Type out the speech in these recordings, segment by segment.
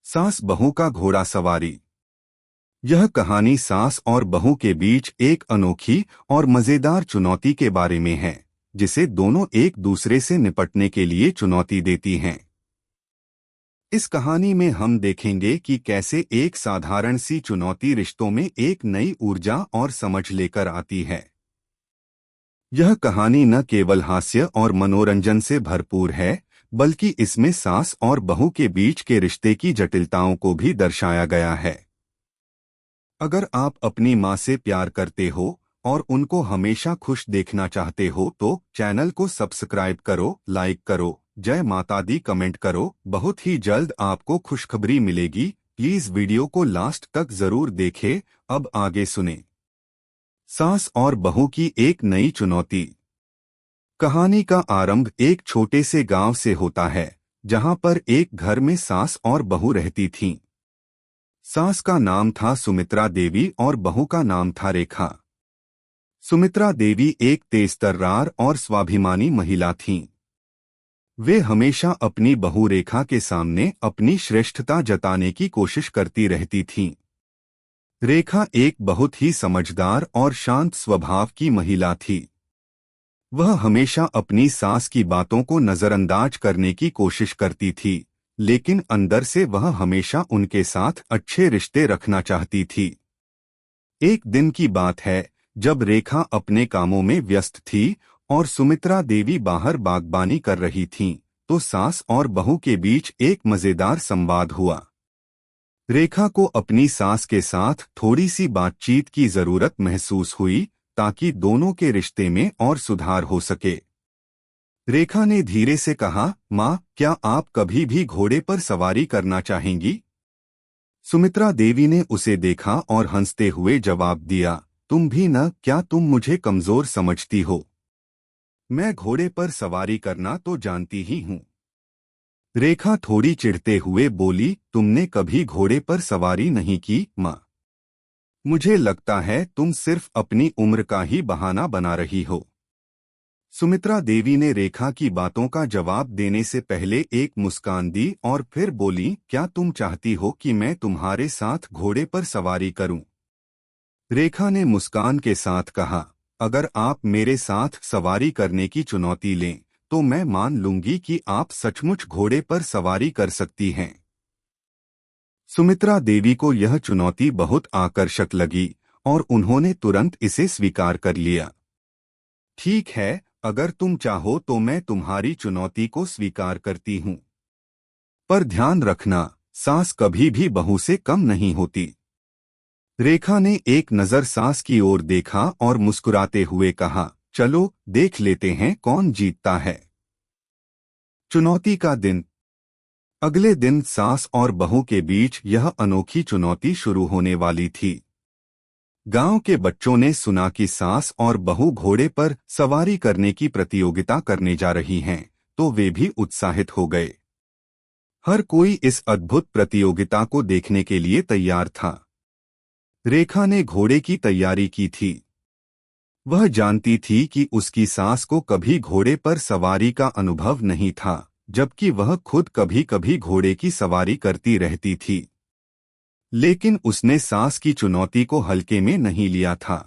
सास बहू का घोड़ा सवारी। यह कहानी सास और बहू के बीच एक अनोखी और मजेदार चुनौती के बारे में है, जिसे दोनों एक दूसरे से निपटने के लिए चुनौती देती हैं। इस कहानी में हम देखेंगे कि कैसे एक साधारण सी चुनौती रिश्तों में एक नई ऊर्जा और समझ लेकर आती है। यह कहानी न केवल हास्य और मनोरंजन से भरपूर है, बल्कि इसमें सास और बहू के बीच के रिश्ते की जटिलताओं को भी दर्शाया गया है। अगर आप अपनी माँ से प्यार करते हो और उनको हमेशा खुश देखना चाहते हो तो चैनल को सब्सक्राइब करो, लाइक करो, जय माता दी कमेंट करो। बहुत ही जल्द आपको खुशखबरी मिलेगी। प्लीज वीडियो को लास्ट तक जरूर देखें। अब आगे सुने। सास और बहू की एक नई चुनौती। कहानी का आरंभ एक छोटे से गांव से होता है, जहां पर एक घर में सास और बहू रहती थीं। सास का नाम था सुमित्रा देवी और बहू का नाम था रेखा। सुमित्रा देवी एक तेजतर्रार और स्वाभिमानी महिला थीं। वे हमेशा अपनी बहू रेखा के सामने अपनी श्रेष्ठता जताने की कोशिश करती रहती थीं। रेखा एक बहुत ही समझदार और शांत स्वभाव की महिला थी। वह हमेशा अपनी सास की बातों को नजरअंदाज करने की कोशिश करती थी, लेकिन अंदर से वह हमेशा उनके साथ अच्छे रिश्ते रखना चाहती थी। एक दिन की बात है, जब रेखा अपने कामों में व्यस्त थी और सुमित्रा देवी बाहर बागबानी कर रही थीं, तो सास और बहू के बीच एक मजेदार संवाद हुआ। रेखा को अपनी सास के साथ थोड़ी सी बातचीत की जरूरत महसूस हुई, ताकि दोनों के रिश्ते में और सुधार हो सके। रेखा ने धीरे से कहा, माँ, क्या आप कभी भी घोड़े पर सवारी करना चाहेंगी? सुमित्रा देवी ने उसे देखा और हंसते हुए जवाब दिया, तुम भी न, क्या तुम मुझे कमजोर समझती हो? मैं घोड़े पर सवारी करना तो जानती ही हूँ। रेखा थोड़ी चिढ़ते हुए बोली, तुमने कभी घोड़े पर सवारी नहीं की, माँ। मुझे लगता है तुम सिर्फ अपनी उम्र का ही बहाना बना रही हो। सुमित्रा देवी ने रेखा की बातों का जवाब देने से पहले एक मुस्कान दी और फिर बोली, क्या तुम चाहती हो कि मैं तुम्हारे साथ घोड़े पर सवारी करूं? रेखा ने मुस्कान के साथ कहा, अगर आप मेरे साथ सवारी करने की चुनौती लें, तो मैं मान लूंगी कि आप सचमुच घोड़े पर सवारी कर सकती हैं। सुमित्रा देवी को यह चुनौती बहुत आकर्षक लगी और उन्होंने तुरंत इसे स्वीकार कर लिया। ठीक है, अगर तुम चाहो तो मैं तुम्हारी चुनौती को स्वीकार करती हूँ। पर ध्यान रखना, सास कभी भी बहू से कम नहीं होती। रेखा ने एक नजर सास की ओर देखा और मुस्कुराते हुए कहा, चलो देख लेते हैं कौन जीतता है। चुनौती का दिन। अगले दिन सास और बहू के बीच यह अनोखी चुनौती शुरू होने वाली थी। गांव के बच्चों ने सुना कि सास और बहू घोड़े पर सवारी करने की प्रतियोगिता करने जा रही हैं, तो वे भी उत्साहित हो गए। हर कोई इस अद्भुत प्रतियोगिता को देखने के लिए तैयार था। रेखा ने घोड़े की तैयारी की थी। वह जानती थी कि उसकी सास को कभी घोड़े पर सवारी का अनुभव नहीं था, जबकि वह खुद कभी कभी घोड़े की सवारी करती रहती थी। लेकिन उसने सास की चुनौती को हल्के में नहीं लिया था।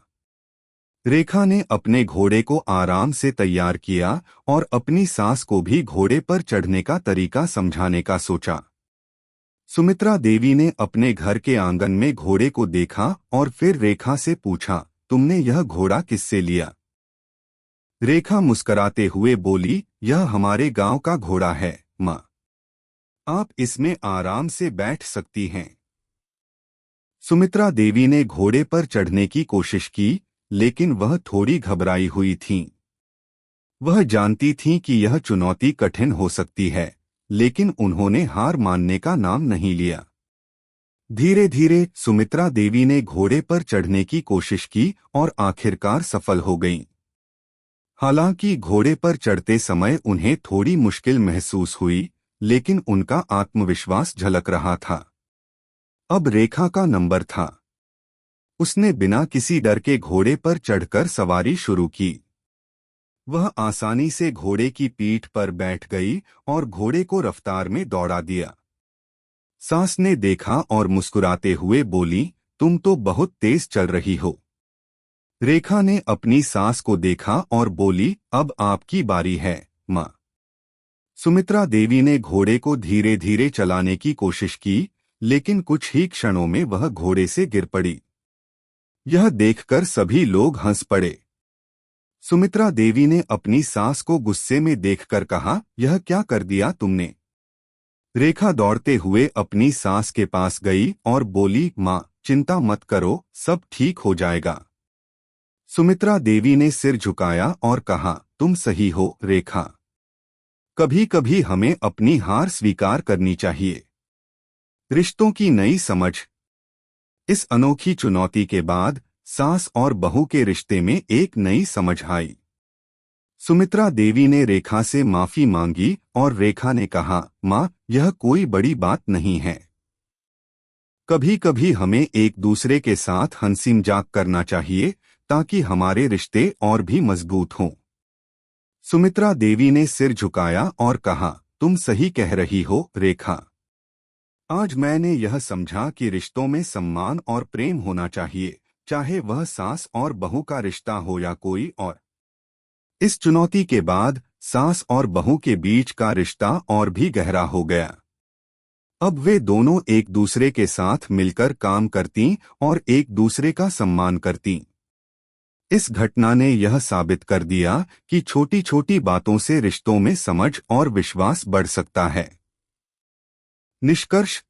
रेखा ने अपने घोड़े को आराम से तैयार किया और अपनी सास को भी घोड़े पर चढ़ने का तरीका समझाने का सोचा। सुमित्रा देवी ने अपने घर के आंगन में घोड़े को देखा और फिर रेखा से पूछा, तुमने यह घोड़ा किससे लिया? रेखा मुस्कुराते हुए बोली, यह हमारे गांव का घोड़ा है, माँ। आप इसमें आराम से बैठ सकती हैं। सुमित्रा देवी ने घोड़े पर चढ़ने की कोशिश की, लेकिन वह थोड़ी घबराई हुई थीं। वह जानती थीं कि यह चुनौती कठिन हो सकती है, लेकिन उन्होंने हार मानने का नाम नहीं लिया। धीरे धीरे सुमित्रा देवी ने घोड़े पर चढ़ने की कोशिश की और आखिरकार सफल हो गईं। हालांकि घोड़े पर चढ़ते समय उन्हें थोड़ी मुश्किल महसूस हुई, लेकिन उनका आत्मविश्वास झलक रहा था। अब रेखा का नंबर था। उसने बिना किसी डर के घोड़े पर चढ़कर सवारी शुरू की। वह आसानी से घोड़े की पीठ पर बैठ गई और घोड़े को रफ्तार में दौड़ा दिया। सास ने देखा और मुस्कुराते हुए बोली, तुम तो बहुत तेज चल रही हो। रेखा ने अपनी सास को देखा और बोली, अब आपकी बारी है, माँ। सुमित्रा देवी ने घोड़े को धीरे धीरे चलाने की कोशिश की, लेकिन कुछ ही क्षणों में वह घोड़े से गिर पड़ी। यह देखकर सभी लोग हंस पड़े। सुमित्रा देवी ने अपनी सास को गुस्से में देखकर कहा, यह क्या कर दिया तुमने? रेखा दौड़ते हुए अपनी सास के पास गई और बोली, माँ, चिंता मत करो, सब ठीक हो जाएगा। सुमित्रा देवी ने सिर झुकाया और कहा, तुम सही हो रेखा। कभी कभी हमें अपनी हार स्वीकार करनी चाहिए। रिश्तों की नई समझ। इस अनोखी चुनौती के बाद सास और बहू के रिश्ते में एक नई समझ आई। सुमित्रा देवी ने रेखा से माफी मांगी और रेखा ने कहा, माँ, यह कोई बड़ी बात नहीं है। कभी कभी हमें एक दूसरे के साथ हंसी मजाक करना चाहिए ताकि हमारे रिश्ते और भी मजबूत हों। सुमित्रा देवी ने सिर झुकाया और कहा, तुम सही कह रही हो रेखा। आज मैंने यह समझा कि रिश्तों में सम्मान और प्रेम होना चाहिए, चाहे वह सास और बहू का रिश्ता हो या कोई और। इस चुनौती के बाद सास और बहू के बीच का रिश्ता और भी गहरा हो गया। अब वे दोनों एक दूसरे के साथ मिलकर काम करती और एक दूसरे का सम्मान करती। इस घटना ने यह साबित कर दिया कि छोटी छोटी बातों से रिश्तों में समझ और विश्वास बढ़ सकता है। निष्कर्ष।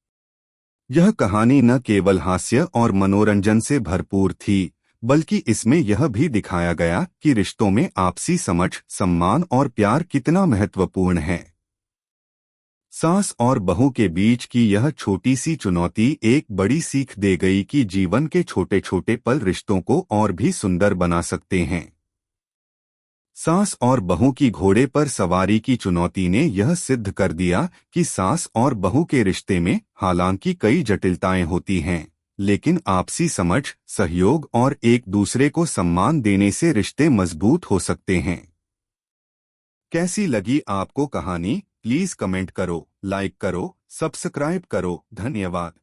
यह कहानी न केवल हास्य और मनोरंजन से भरपूर थी, बल्कि इसमें यह भी दिखाया गया कि रिश्तों में आपसी समझ, सम्मान और प्यार कितना महत्वपूर्ण है। सास और बहू के बीच की यह छोटी सी चुनौती एक बड़ी सीख दे गई कि जीवन के छोटे छोटे पल रिश्तों को और भी सुंदर बना सकते हैं। सास और बहू की घोड़े पर सवारी की चुनौती ने यह सिद्ध कर दिया कि सास और बहू के रिश्ते में हालांकि कई जटिलताएं होती हैं, लेकिन आपसी समझ, सहयोग और एक दूसरे को सम्मान देने से रिश्ते मजबूत हो सकते हैं। कैसी लगी आपको कहानी? प्लीज कमेंट करो, लाइक करो, सब्सक्राइब करो। धन्यवाद।